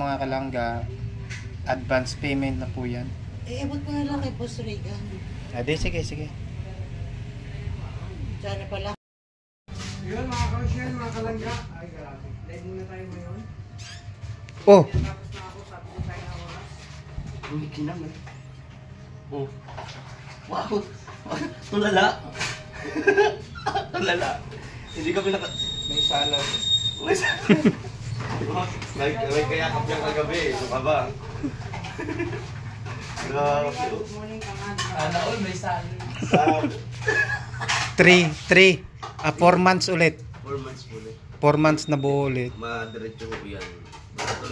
mga kalangga, advance payment na po yan. Eh, abot mo na lang kay Boss Regan. Ade, sige, sige. Sana pala. Yun mga kausyan, mga kalangga. Ay, grabe. Live muna tayo ngayon. Oh! Tapos na ako, sabi ko tayo na oras. Uy, kinam eh. Oh. Wow! Tulala! Tulala! Hindi kami May salad. May kayakap niya kagabi eh. Sa baba. Grabe. Good morning, Kaman. All may salad. 4 months ulit. 4 months ulit. 4 months na buo ulit. Madiretso ko yan.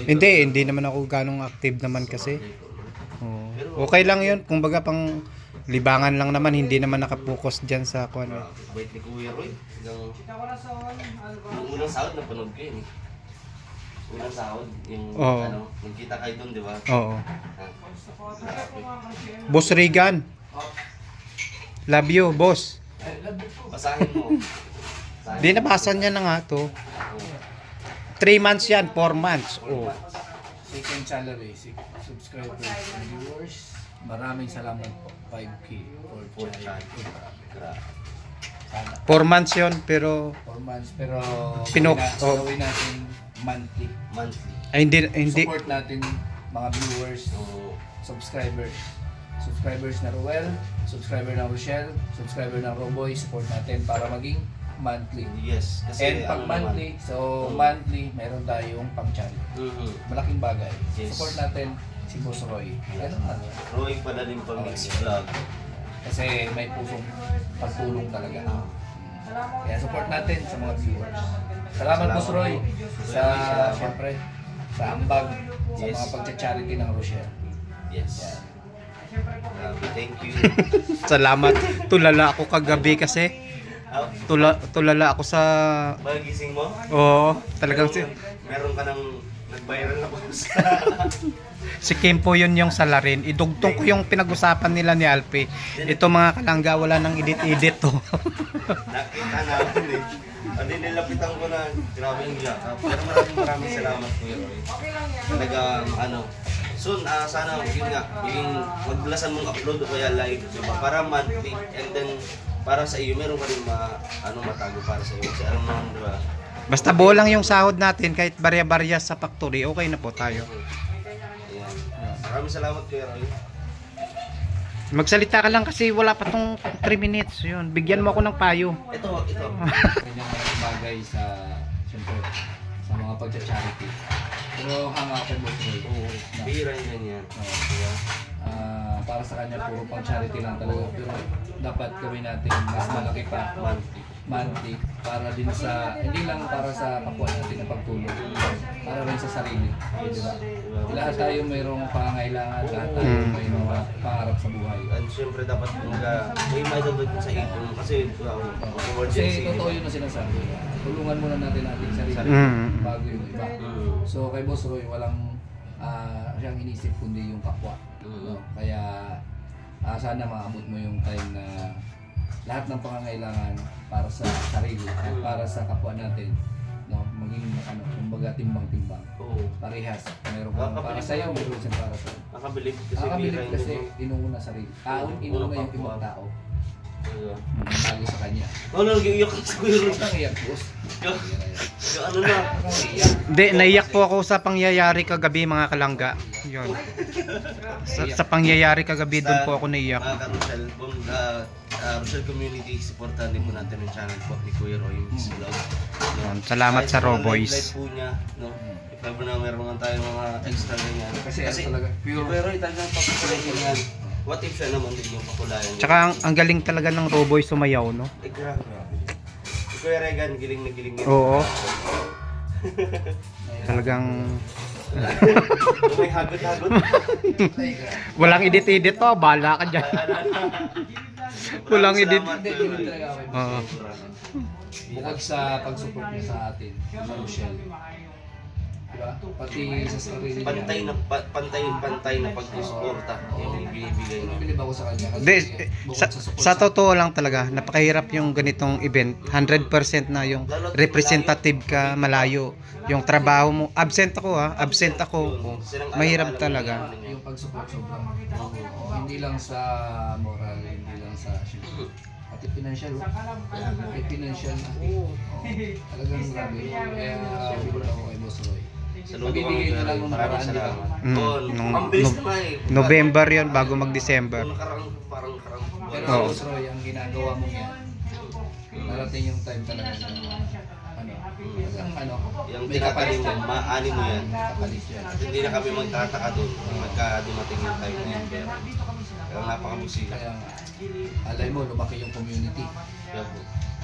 Hindi naman ako ganong active naman kasi. Oh. Okay lang yun. Kung baga pang libangan lang naman, hindi naman nakapokus dyan sa kwan. Bait ni Kuya Roy. Kita ko na sa Yung unang sahod, napanood ko yun eh. Unang sahod, yung Oo. ano, nagkita kayo doon, di ba? Oo. Ah. Boss Regan. Love you, boss. Basahin mo. Di nabasa niya na nga to. 3 months yan, 4 months. Oh. Second salary, subscribers and viewers. Maraming salamat po. 5K for charity. Grabe. Sana. 4 months yun, pero 4 months pero gawin natin monthly. Monthly. ay, hindi. Support natin mga viewers, So, subscribers. Subscribers na Ruel, subscriber ng Rochelle, subscriber ng Roboy, support natin para maging monthly. yes. Kasi And pag ano naman, monthly, monthly, meron tayong pang charity. Malaking bagay. Yes. Support natin si Boss Roy. Ano man yan. Roy pala din pang mix vlog. Kasi may pusong pagtulong talaga. Kaya support natin sa mga viewers. Salamat Boss Roy sa siyempre sa ambag sa Yes. mga pagcha-charity ng Rochelle. Yes. Grabe, thank you. Salamat. Tulala ako kagabi kasi. Tulala ako sa... Magising mo? Oo, talagang Meron ka ng nag-viral na post. si Kimpo yun yung salarin. Idugtong ko yung pinag-usapan nila ni Alpi. Ito mga kalangga, wala nang edit-edit to. Nakita namin eh. Hindi nilapitan ko na grabe yung yakap. Pero maraming salamat Kuya Roy. Talagang ano, soon sana yun nga, yung maglasan mong upload o kaya live, diba? Para monthly and then para sa iyo meron ka rin matago para sa iyo. Kasi alam naman, diba? Basta buo lang yung sahod natin, kahit barya-barya sa factory, okay na po tayo. Ayan. Maraming salamat Kuya Roy. Magsalita ka lang kasi wala pa tong 3 minutes. Yun, bigyan mo ako ng payo. Ito. Kanyang malaking bagay sa siyempre sa mga pagcha-charity. Pero hanga ako Boss Roy. Bihira yung ganyan. Diba? Para sa kanya puro pang charity lang talaga. Pero dapat gawin natin mas malaki pa monthly para din sa hindi lang para sa kapwa natin na pagtulong, para rin sa sarili, di ba? Lahat tayo mayroong pangangailangan, lahat tayo may mga pangarap sa buhay. And syempre dapat may maidagdag sa ipon kasi Kasi totoo yun na sinasabi. Tulungan muna natin ating sarili bago yung iba. So kay Boss Roy walang siyang inisip kundi yung kapwa. No? Kaya sana maabot mo yung time na lahat ng pangangailangan para sa sarili at para sa kapwa natin, no, maging kumbaga timbang-timbang. Parehas. Meron kang para sa iyo, meron siyang para sa iyo. Nakabilib Kasi inuuna sarili. Inuuna yung ibang tao. Bago sa kanya. Nag-iiyak sa Kuya Roy. Ang iyak, boss. Yung ano na. Hindi, naiyak po ako sa pangyayari kagabi mga kalangga. Yun. Sa pangyayari kagabi, doon po ako naiyak. Rochelle Community, supportan din po natin yung channel po ni Kuya Roy Mix Vlog. Salamat sa Roboys. Live po niya, no? If ever na meron nga tayong mga extra ganyan. Kasi talaga, pure Kuya Roy talagang pakulayan yan. What if siya naman din yung pakulayan? Tsaka ang galing talaga ng Roboy sumayaw, no? Grabe. Kuya Regan, giling na giling. Oo. Talagang may hagot-hagot. walang edit-edit to, bala ka dyan. Walang edit. Oo. Bukod sa pag-support niya sa atin, sa Rochelle, Diba? Pati sa sarili niya. Pantay na pagsusuporta yung ibinibigay niya. Bilib ako sa kanya kasi Di, bukod sa, support sa totoo lang talaga, napakahirap yung ganitong event. 100% na yung representative ka, malayo. Yung trabaho mo, absent ako. Mahirap talaga. yung pag-support sobrang hindi lang sa moral, hindi lang sa pati financial. May financial na. Talagang grabe. Kaya bilib ako kay Boss Roy. Saludo Magbibigay ka lang nung maraming nakaraan, di ba? salamat. Doon, Nung- ang bilis nung- naman eh. November yon bago mag-December. Nung nakarang parang Pero Oo. Boss Roy, ang ginagawa mo yan, narating yung time talaga na yung may kapalit tinatanim mo, yan. maani mo yan. Kapalit yan. Hindi na kami magtataka doon pagka dumating yung time na yun. Pero napakabusila. Kaya nga, alay mo, lumaki yung community. Kaya po.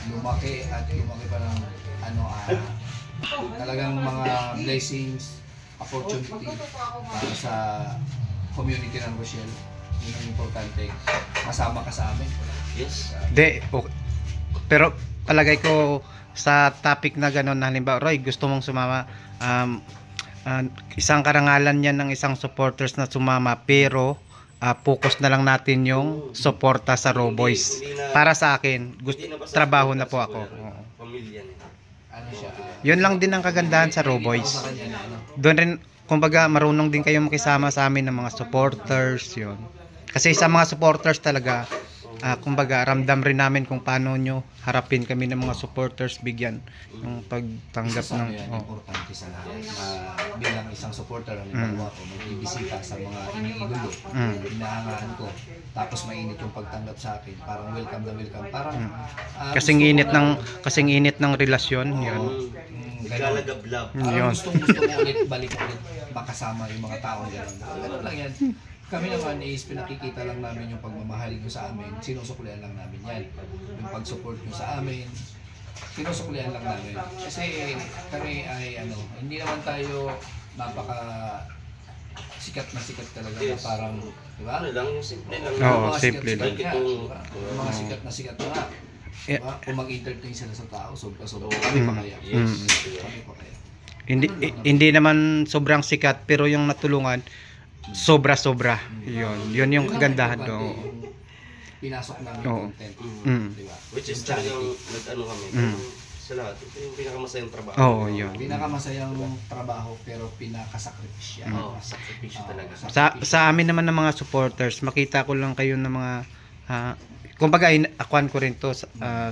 Lumaki at lumaki pa ng talagang mga blessings, opportunity para sa community ng Rochelle. Yun ang importante. Kasama ka sa amin. Yes. De, okay. Pero palagay ko sa topic na gano'n, halimbawa, Roy, gusto mong sumama, isang karangalan yan ng isang supporters na sumama, pero focus na lang natin yung suporta sa Raw Boys. Para sa akin, trabaho na po ako. Oo. Pamilya niya. Ano siya? Yun lang din ang kagandahan sa Raw Boys. Sa kanya na ano. Doon rin, kumbaga, marunong din kayo makisama sa amin ng mga supporters, yun. Kasi sa mga supporters talaga, kumbaga, ramdam rin namin kung paano nyo harapin kami ng mga supporters, bigyan yung pagtanggap Isa sa ng... yan, Oh. importante sa lahat na bilang isang supporter ang ginagawa ko, magbibisita sa mga iniidolo, inahangaan ko, tapos mainit yung pagtanggap sa akin, parang welcome na welcome, parang Kasing init ng relasyon, yun. Naglalagablab. Yun. Parang gusto mo ulit, balik ulit, makasama yung mga taong gano'n. Ganun lang yan. Kami naman is pinakikita lang namin yung pagmamahal nyo sa amin, sinusuklian lang namin yan. Yung pag-support nyo sa amin, sinusuklian lang namin. Kasi kami ay hindi naman tayo napaka sikat talaga na Yes. parang, di ba? Ano lang, yung simple lang. Oo, Yung mga simple sikat-sikat lang. nga, diba? Yung mga sikat na nga. Diba? Kung mag-entertain sila sa tao, sobra. Kami pa kaya. Yes. Kami pa kaya. Hindi naman sobrang sikat, pero yung natulungan, sobra-sobra. Yun yung kagandahan Importante doon. yung pinasok namin Oo. content. Mm. Diba? Which is Yung charity. talagang nag-ano kami. Sa lahat, ito yung pinakamasayang trabaho. Oo, yun. Pinakamasayang trabaho pero pinakasakripisya. Oo, sakripisyo talaga. Sa amin naman ng mga supporters, makita ko lang kayo ng mga kumbaga akuan ko rin to sa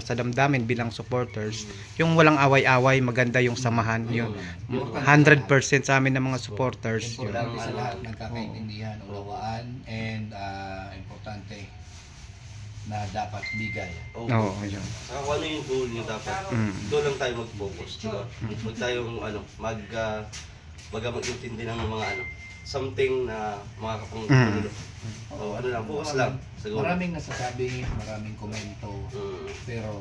damdamin bilang supporters. Yung walang away-away, maganda yung samahan yun. 100% sa amin ng mga supporters yun. Importante sa lahat nagkakaintindihan, unawaan, and importante na dapat bigay. Oo, yun. Saka kung ano yung goal nyo dapat, doon lang tayo mag-focus, diba? Huwag tayong mag-intindi ng mga something na makakapanggulo. O lang, focus lang. Siguro. Maraming nasasabi, maraming komento, Mm. pero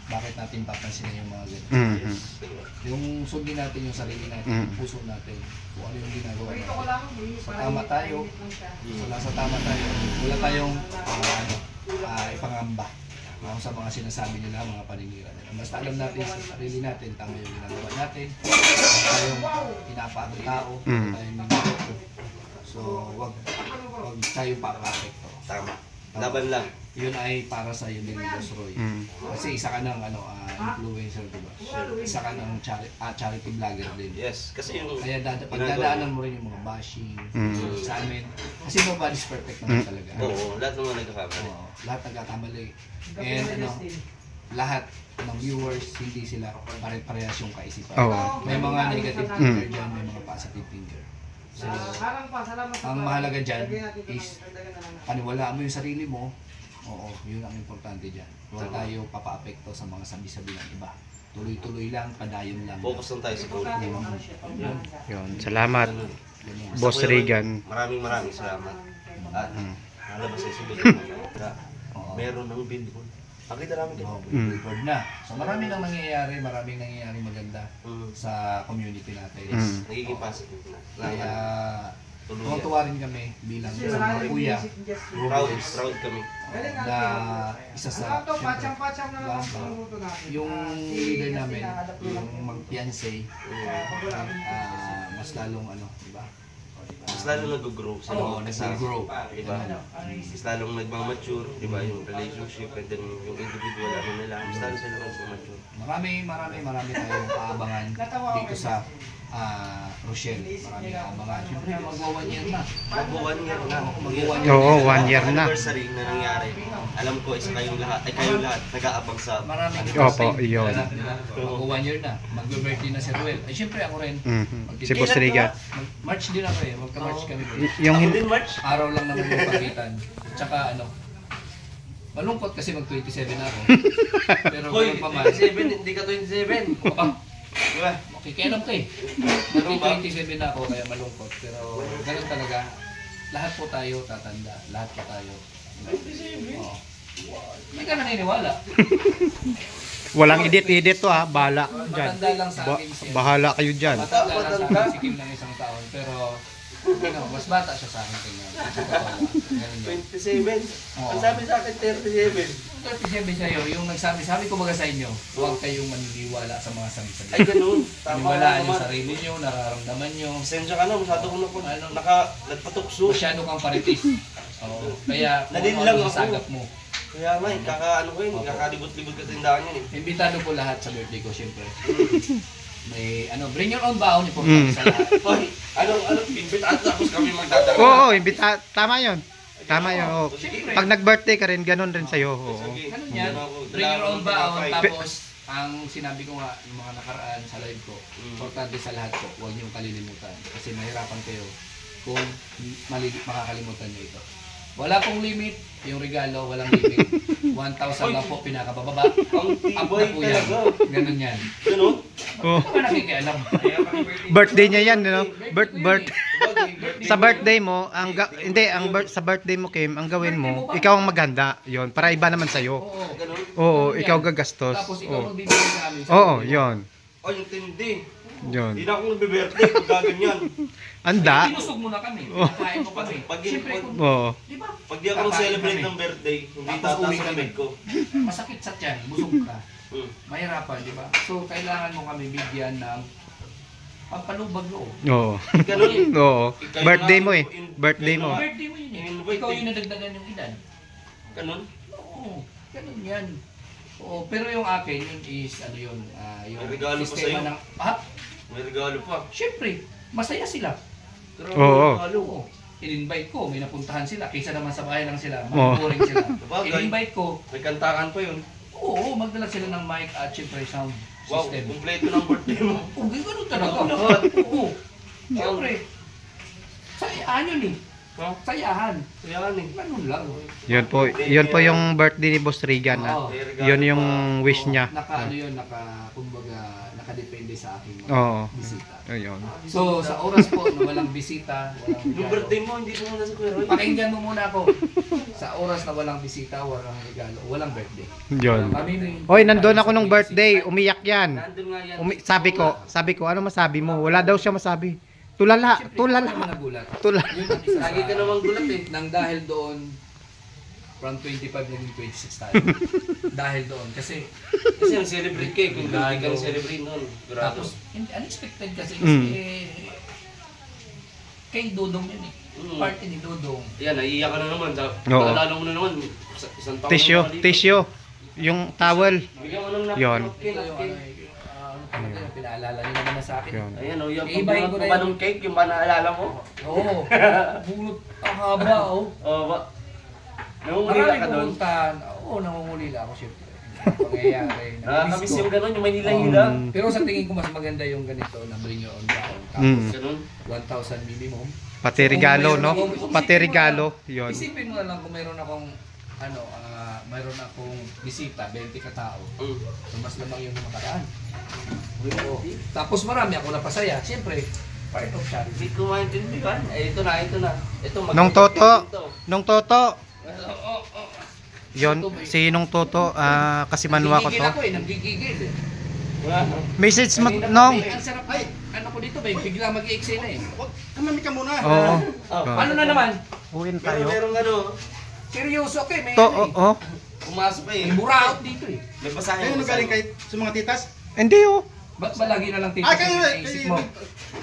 bakit natin papansinin yung mga ganito? Mhm. Diba? Yung sundin natin yung sarili natin, yung puso natin, kung ano yung ginagawa natin. Sa tama tayo, nasa tama tayo, wala tayong ipangamba sa mga sinasabi nila, mga paninira nila. Basta alam natin sa sarili natin, tama yung ginagawa natin, wala tayong pinapaano tao, wala tayong minuto. So, wag tayong papapekto. Tama. Laban lang. Yun ay para sa iyo din, Boss Roy. Kasi isa ka ng influencer, diba? Isa ka ng charity vlogger din. Yes. Kasi yung... Kaya pagdadaanan mo rin yung mga bashing sa amin. Kasi nobody's perfect naman talaga. Oo, lahat naman nagkakamali. Oo, lahat nagkakamali. And lahat ng viewers, hindi sila pare-parehas yung kaisipan. Oo. May mga negative thinker dyan, may mga positive thinker. So, ang mahalaga dyan is paniwalaan mo yung sarili mo. Oo, yun ang importante dyan. Huwag tayo papaapekto sa mga sabi-sabi ng iba. Tuloy-tuloy lang, padayon lang. Focus lang tayo sa goal. Yun. Salamat, Ganyan. Boss Regan. Maraming salamat. At nalabas sa sabi na meron ng billboard. Nakita namin din. Billboard na. So maraming nangyayari maganda sa community natin. Nagiging positive na. Kaya tuluyan. Tuwa rin kami bilang isang mga kuya, Proud kami. na isa sa, syempre, Pacham-pacham na lang ang diba, pangluto natin. yung leader namin, yung mag-fiancé, mas lalong ano, di ba? Mas lalo nag-grow sila. Oo, nag-grow. Diba? Mas lalong nagmamature, di ba? Yung relationship and then yung individual ano nila, mas lalo sila nagmamature. Marami tayong aabangan dito sa Rochelle. Marami aabangan. Siyempre, mag-1 year na. Mag-1 year na. Oo, 1 year na. Anniversary na nangyari. Alam ko, isa kayong lahat, kayong lahat, nag-aabang sa... Maraming Opo, yun. Mag-1 year na. Mag-birthday na si Ruel. Ay, siyempre ako rin. Si Boss Riga. March din ako eh. Magka-March kami. Yung Ako hin- din, March. Araw lang naman yung pagitan. Tsaka ano, malungkot kasi mag-27 na ako. Pero Hoy, ganun pa man. 27, hindi ka 27. Diba? Makikialam ka eh. Mag-27 na ako kaya malungkot. Pero ganun talaga. Lahat po tayo tatanda. Lahat po tayo. Oo. Hindi ka naniniwala. walang edit-edit to ha, bahala dyan. Matanda lang sa akin siya. Bahala kayo dyan. Matanda lang sa akin si Kim ng isang taon. Pero mas bata siya sa akin. Tingnan. Ganun yun. 27. Oo. Ang sabi sa akin, 37. 37 sa'yo, yung nagsabi ko baga sa inyo, huwag kayong maniniwala sa mga sabi-sabi. Ay, ganun. Tama Paniwalaan yung naman. sarili nyo, nararamdaman nyo. Pasensya ka na, masyado kong nagpatukso. Masyado kang paritis. Oo. Kaya kung Nadin ano lang yung ako. sagap mo. Kaya nga, kakaano ko yun, kakalibot-libot ka tindahan yun eh. Imbitado po lahat sa birthday ko, syempre. May bring your own baon, importante sa lahat. Hoy, anong imbitahan tapos kami magdadala? Oo, tama yun. Tama yun. Oo. Siyempre. Pag nag-birthday ka rin, ganun rin sa'yo. Oo. Sige. Ganun yan. Ano ako, Bring your own dala baon, ako ng tapos ang sinabi ko nga, yung mga nakaraan sa live ko, Mm. importante sa lahat po, huwag niyong kalilimutan. Kasi mahirapan kayo kung makakalimutan niyo ito. Wala pong limit, yung regalo, walang limit. 1,000 lang po, pinakabababa. Ang Up tibay na po yan. talaga. Ganun yan. Ganun? Oo. Ano ba nakikialam? Birthday niya yan, no? Birthday ko yun eh. Sa birthday mo, sa birthday mo, Kim, ang gawin mo, ikaw ang maghanda. Yon, para iba naman sa'yo. Oo. Ganun? Oo, ikaw gagastos. Tapos ikaw Oo. magbibigay sa amin. Oo, yon. Ay, yung tindi. Yon. Hindi na ako nagbe-birthday pag gaganyan. Anda. Tinusog mo na kami. Pinakain mo kami. Pag- Siyempre, Oo. di ba? Pag di ako Kakain celebrate kami. ng birthday, hindi Tapos tataas uwi ang kami. edad ko. Masakit sa tiyan, busog ka. Mahirapan, di ba? So, kailangan mo kami bigyan ng pampalubag loob. Oo. Ganun. Oo. Ikaw Birthday yung mo nga- eh. Birthday mo. Birthday mo yun eh. In-invite Ikaw eh. yung nadagdagan yung edad. Ganun? Oo, ganun yan. Oo, pero yung akin, yun is, ano yun, yung May regalo pa sistema sa'yo. ng, May regalo pa. syempre, masaya sila. Pero Oo. regalo. Oo. In-invite ko, may napuntahan sila, kaysa naman sa bahay lang sila, Oo. mag-boring sila. Sabagay. In-invite ko, May kantakan pa yun. oo, magdala sila ng mic at syempre sound Wow, system. kumpleto ng birthday mo. Oo, ganun talaga. Lahat. Oo. Syempre, sayaan yun eh. Ha? Sayahan. Yan eh. Ganun lang. Yun po yung birthday ni Boss Regan. Oo. Yun yung wish niya. Naka, ano yun, kumbaga, nakadepende sa aking mga Oo. bisita. Ayun. So, sa oras po na walang bisita, walang Yung regalo. birthday mo, hindi mo na sa Kuya Roy. Pakinggan mo muna ako. Sa oras na walang bisita, walang regalo, walang birthday. Yun. Kami may- Oy, nandun ako nung birthday. Umiyak yan. Nandun nga yan. Sabi ko, ano masabi mo? Wala daw siya masabi. Tulala, Siyempre, tulala, ikaw naman nagulat. tulala. Yun ang isa Lagi ka namang gulat eh. Nang dahil doon, from 25 naging 26 tayo. Dahil doon. Kasi, Kasi ang celebrate ka eh. Kung hindi ka celebrate noon. Sigurado. tapos, unexpected kasi. Mm. Kay Dodong yun eh. Mm. Party ni Dodong. Yan, naiiyak ka na naman. Oo. Paalala mo na naman. Isang taon Tissue, na tissue. Yung towel. Bigyan mo ng napkin. Yun. napkin, Ito yung napkin. ano, talaga, pinaalala nyo naman na sa akin. Yun. Ayan o, yung Iibahin ko pagbuhat na mo pa yun. ng cake, yung ba naalala mo? Oo. Bunot ang haba, oh. Oo ba? Nangungulila Maraming ka doon. pumuntahan. Oo, nangungulila ako syempre. Pangyayari. Nakakamiss Namiss yung ko. gano'n, yung may nila-hila. Pero sa tingin ko mas maganda yung ganito na bring your own baon. Tapos Mm. Ganun. 1,000 minimum. Pati regalo, no? Pati regalo. Yun. Isipin mo na lang kung mayroon akong mayroon akong bisita, 20 katao. Mm. So mas lamang yung nakaraan. Oo. Tapos marami ako napasaya. Siyempre, part of charity. Hindi ko maintindihan. Eh, ito na. Ito, Nung Toto. Ito. Nung Toto. Oo. Yon, si Nung Toto, kasi manwa ko Nagigigil to. ako eh, nagigigil eh. Wala. Message mo, Kanina Nong. kami, ang sarap. Ay, ano ko dito, may bigla mag-i-eksena eh. Kamami ka muna. Oo. Ano na naman? Uwin Pero tayo. merong ano, Seryoso ka eh, may To, ano eh. oh. pumasok pa eh. May buraot dito eh. May basahin. Kayo galing kahit sa mga titas? Hindi oh. Ba't ba lagi na lang tito Ah, kayo, sa isip mo?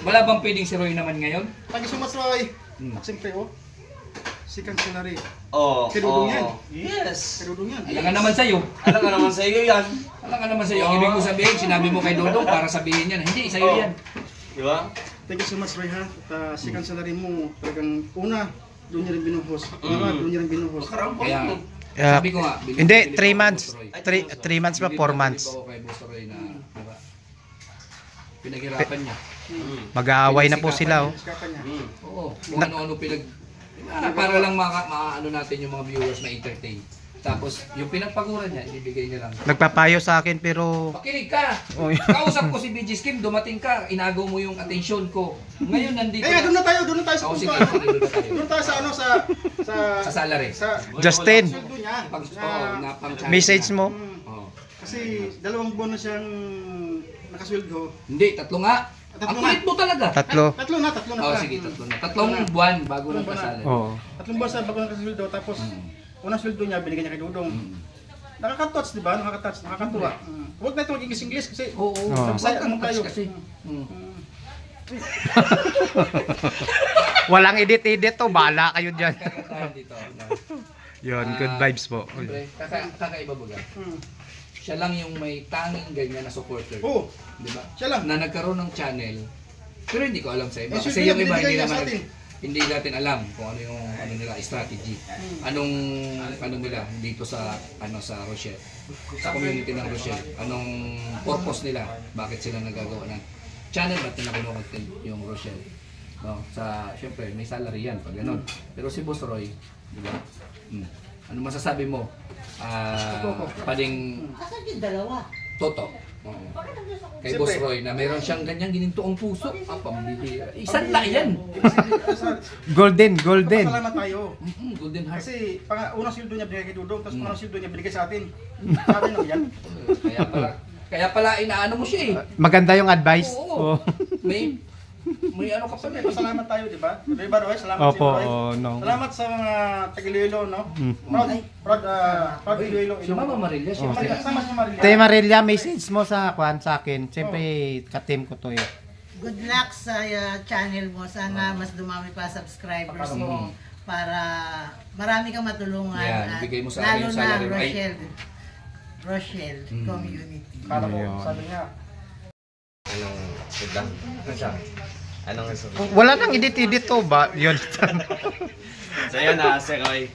Wala bang pwedeng si Roy naman ngayon? Pag sumasroy. Hmm. Siyempre, oh. Si Kansunari. Oo. Kadudong yan. Yes. Kadudong yan. Alam nga naman sa'yo. Alam ka naman sa iyo yan. Alam nga naman sa'yo. Ang ibig ko sabihin, sinabi mo kay Dodong para sabihin yan. Hindi, sa'yo Oo. yan. Di ba? Thank you so much, Roy, ha? At si Kansunari mo, talagang una, doon niya rin binuhos. Doon niya rin binuhos. Kaya, Yeah. sabi ko nga, Hindi, bilib 3 ako months. kay Boss Roy. 3 months ba? 4 months. Bilib ako kay Boss Roy na, diba? Pinaghirapan niya. Mag-aaway na po sila oh. Iskapan niya. Oo, kung ano-ano para lang maano natin yung mga viewers ma-entertain. Tapos, yung pinagpaguran niya, ibibigay niya lang. Nagpapayo sa akin pero Pakinig ka! Oh, Kausap ko si BG Skim, dumating ka, inagaw mo yung atensyon ko. Ngayon, nandito Kaya doon na tayo sa Oo, sige, pusta. sige, doon na tayo. Doon tayo sa ano, sa Sa salary. sa Justin, sweldo niya. Na pang message mo. Oo. Kasi 2 buwan na siyang nakasweldo. Hindi, tatlo nga. Tatlo Ang nga. kulit mo talaga. Tatlo. Tatlo na Oo, pala. sige, tatlo na. Tatlong buwan bago ng kasali. Oo. 3 buwan sa bago nakasweldo, tapos unang sweldo niya binigyan niya kay Dudong. Nakaka-touch, di ba? Nakakatuwa. Huwag na ito maging English kasi Oo, Oo. Bisaya naman tayo. kasi. Walang edit-edit to, bala kayo diyan. Tayo dito. Yun, good vibes po. Siyempre, kakaiba baga. Siya lang yung may tanging ganyan na supporter. Oo, Di ba? siya lang. Na nagkaroon ng channel. Pero hindi ko alam sa iba. Eh, Kasi siyempre, yung iba hindi binibigay niya sa naman atin. hindi natin alam kung ano yung ano nila strategy. Anong ano nila dito sa sa Rochelle. Sa community ng Rochelle. Anong purpose nila? Bakit sila nagagawa ng channel at na content yung Rochelle. No, syempre may salary yan pag ganun. Pero si Boss Roy, di ba? Ano masasabi mo? Pading Asan yung dalawa? Toto. Oo. Kay Boss Roy na meron siyang ganyang ginintoong puso. Pambihira. Isang la yan. Golden. Salamat tayo. Golden heart. Kasi unang sweldo niya binigay kay Dudong, tapos pangalawang sweldo niya binigay sa atin. Sabi na yan. Kaya pala inaano mo siya eh. Maganda yung advice. Oo. Oo. May ano ka pa Siyempre, pasalamat tayo, di ba? Di ba, Roy? Salamat Opo, sa Roy. no. Salamat sa mga Tagiloilo, no? Proud Iloilo. Si Mama Marilia siya. Sama si Marilia. Te Marilia, message mo sa akin. Siyempre, ka-team ko to eh. Good luck sa channel mo. Sana mas dumami pa subscribers mo para marami kang matulungan. Yan, at ibigay mo sa lalo amin yung salary. na Rochelle community. Kala ko, Ayun. sabi niya. Anong suda? Ano siya? Anong suda? Wala nang edit-edit to ba? Yun. So yan Sir Roy,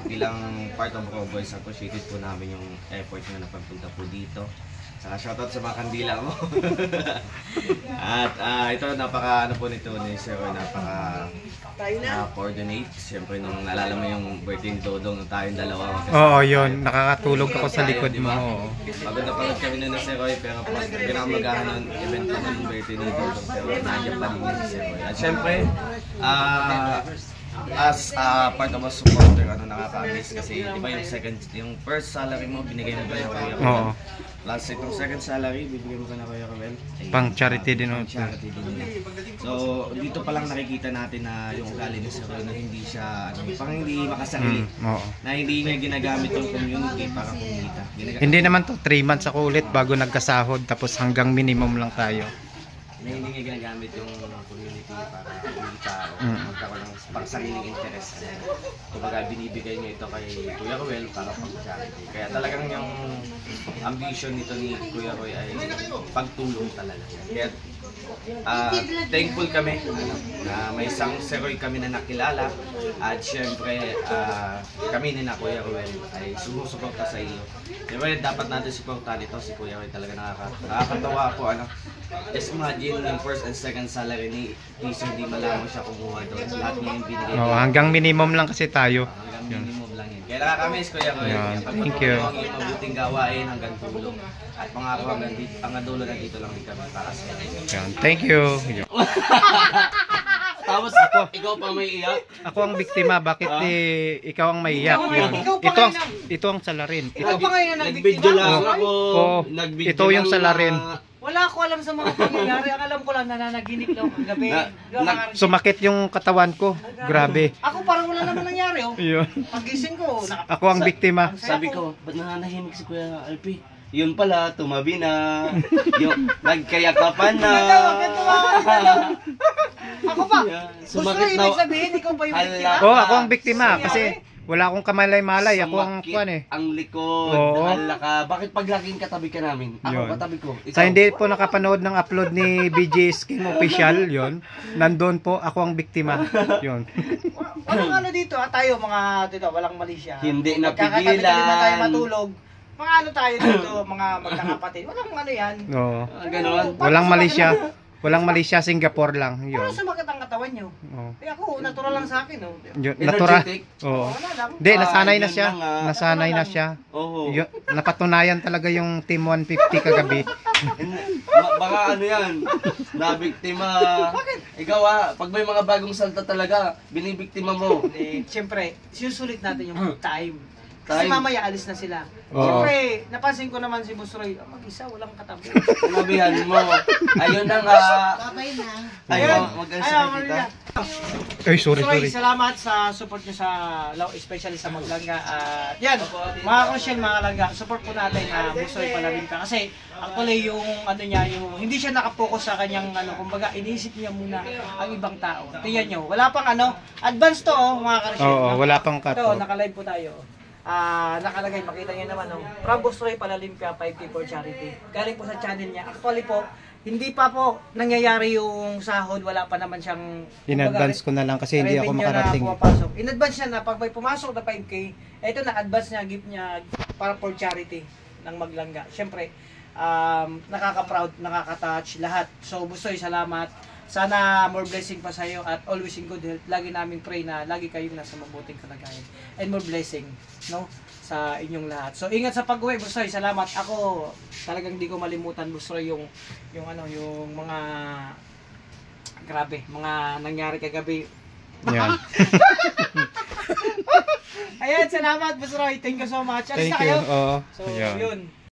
bilang part of Raw Boys, appreciated po namin yung effort nyo na pagpunta po dito. Saka shoutout sa mga kandila mo. At ito, ano po nito ni Sir Roy, coordinate. Siyempre nung naalala mo yung birthday ni Dodong nung tayong dalawa. Oo, yun. Nakakatulog ako sa likod mo. Oo. Maganda pa rin kami na Sir Roy, pero pag pinakamagahan ng event na ng birthday ni Dodong, pero nandiyan pa rin yun si Sir Roy. At siyempre, as part of a supporter, nakaka-miss kasi di ba yung first salary mo, binigay mo ba yung Kuya Ruel? Oo. Last itong second salary, bibigyan mo ka na Kuya Ruel. Pang charity din. Pang charity din yun. So, dito pa lang nakikita natin na yung ugali ni Sir Roy na hindi siya, parang hindi makasarili. Oo. Na hindi niya ginagamit yung community para kumita. Hindi naman to, 3 months ako ulit bago nagkasahod tapos hanggang minimum lang tayo. Na hindi niya ginagamit yung community para kumita o magkaroon ng pangsariling interest. Kumbaga, binibigay niya ito kay Kuya Ruel para pang-charity. Kaya talagang yung ambition nito ni Kuya Roy ay pagtulong talaga. Kaya thankful kami na may isang Sir Roy kami na nakilala at syempre kami ni na Kuya Ruel ay sumusuporta sa iyo. Siyempre dapat natin suportahan ito si Kuya Roy, talaga nakakatawa po just imagine yung first and second salary ni Piso, hindi malaman siya kumuha doon. Lahat niya yung binigay. Oo, hanggang minimum lang kasi tayo. Hanggang minimum lang yan. Kaya nakakamiss Kuya Roy. Yan, Kaya thank you. ang iyong mabuting gawain hanggang tulong. At pangako hanggang dulo na dito lang din kami para sa inyo. Yan, thank you. Tapos ikaw pa may iyak. Ako ang biktima, bakit ikaw ang maiyak? Yun. Ito ang salarin. Ito, Nag-video lang ako. Oo. Nag-video Ito yung lang salarin. Wala ko alam sa mga pangyayari. Ang alam ko lang, nananaginip lang kagabi. Sumakit yung katawan ko. Grabe. Ako parang wala naman nangyari, oh. Yun. Pagising ko, Ako ang biktima. Sabi ko, ba't nananahimik si Kuya Alpi? Yun pala, tumabi na. Yung nagkayakapan na. Ako pa. Yeah. Gusto Sumakit ibig na. sabihin, ikaw pa yung biktima. Oh, ako ang biktima kasi wala akong kamalay-malay. Ako ang Sumakit kuwan eh. ang likod. Oo. Nahala ka. Bakit paglaging katabi ka namin? Ako Yun. katabi ko. Ikaw. Sa hindi po nakapanood ng upload ni BJ Skin Official, yon. Nandun po ako ang biktima. Yon. Walang ano dito, tayo mga dito, walang mali siya. Hindi Magkakatabi-tabi napigilan. na tayo matulog. Mga ano tayo dito, mga magkakapatid. Walang ano yan. Oo. Ganon. Walang mali siya. Walang mali siya, Singapore lang. Parang Yon. sumakit ang katawan nyo. Oo. Eh ako, natural lang sa akin, oh. Yun. Natural. Energetic. Oo. Wala lang. Hindi, nasanay na yun siya. na nga. Nasanay na siya. Oo. Yun, napatunayan talaga yung Team 150 kagabi. Baka ano yan, nabiktima. Ikaw pag may mga bagong salta talaga, binibiktima mo. Eh, siyempre, susulit natin yung time. Kasi Time. mamaya alis na sila. Oo. Siyempre, napansin ko naman si Boss Roy, mag-isa, walang katabi. Sinabihan mo. Ayun na nga. Babay na. Ayun, mag-alis Ayaw, na kita. Ay, sorry, Boss Roy, sorry. salamat sa support nyo sa especially sa Maglangga. At yan, mga Crucial, mga Langga, support po natin Boss Roy Palalimpa. Kasi actually yung ano niya, yung hindi siya nakapokus sa kanyang ano, kumbaga iniisip niya muna ang ibang tao. Tingnan nyo, wala pang ano, advance to mga Crucial. Oo, wala pang cut. Ito, naka-live po tayo. Nakalagay, makita niyo naman, from Boss Roy Palalimpa 5K for charity. Galing po sa channel niya. Actually po, hindi pa po nangyayari yung sahod, wala pa naman siyang In-advance ko na lang kasi hindi ako revenue makarating. na pumapasok. In-advance niya na pag may pumasok na 5K, ito na advance niya, gift niya para for charity ng Maglangga. Siyempre, nakaka-proud, nakaka-touch lahat. So, Boss Roy, salamat. Sana more blessing pa sa iyo at always in good health. Lagi namin pray na lagi kayong nasa mabuting kalagayan. And more blessing, no? Sa inyong lahat. So, ingat sa pag-uwi, Boss Roy. Salamat. Ako, talagang di ko malimutan, Boss Roy, yung mga grabe, mga nangyari kagabi. Yan. Ayan, salamat, Boss Roy. Thank you so much. Alis Thank na you. kayo. Oo. So, Ayan. yun.